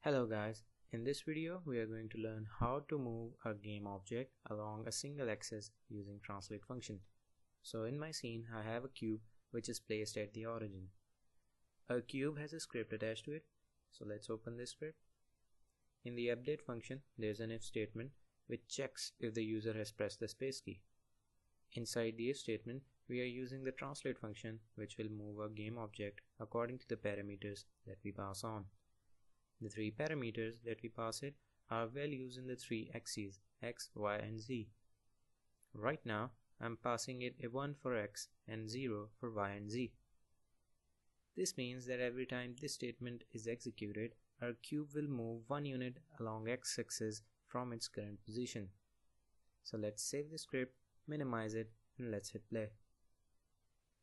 Hello guys, in this video we are going to learn how to move a game object along a single axis using translate function. So in my scene I have a cube which is placed at the origin. A cube has a script attached to it, so let's open this script. In the update function there is an if statement which checks if the user has pressed the space key. Inside the if statement we are using the translate function which will move a game object according to the parameters that we pass on. The three parameters that we pass it are values in the three axes x, y and z. Right now I'm passing it a 1 for x and 0 for y and z. This means that every time this statement is executed, our cube will move 1 unit along x-axis from its current position. So let's save the script, minimize it and let's hit play.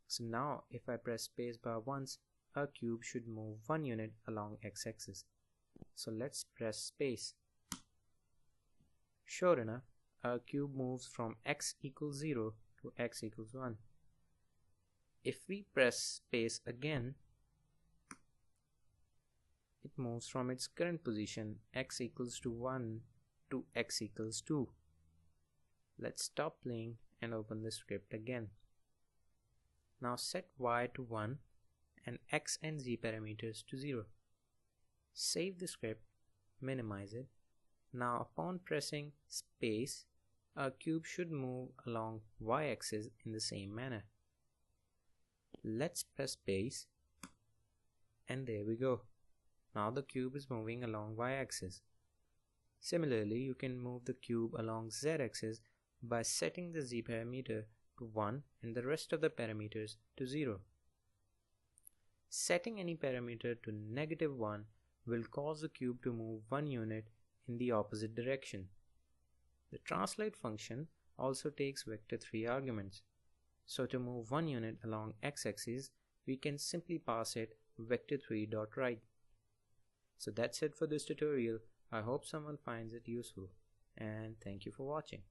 So now if I press spacebar once, our cube should move 1 unit along x-axis. So let's press space. Sure enough, our cube moves from x equals 0 to x equals 1. If we press space again, it moves from its current position x equals to 1 to x equals 2. Let's stop playing and open the script again. Now set y to 1 and x and z parameters to 0. Save the script, minimize it. Now upon pressing space, our cube should move along y-axis in the same manner. Let's press space and there we go. Now the cube is moving along y-axis. Similarly, you can move the cube along z-axis by setting the z parameter to 1 and the rest of the parameters to 0. Setting any parameter to -1 will cause the cube to move 1 unit in the opposite direction. The translate function also takes vector 3 arguments. So to move 1 unit along x-axis, we can simply pass it vector3.right. So that's it for this tutorial. I hope someone finds it useful and thank you for watching.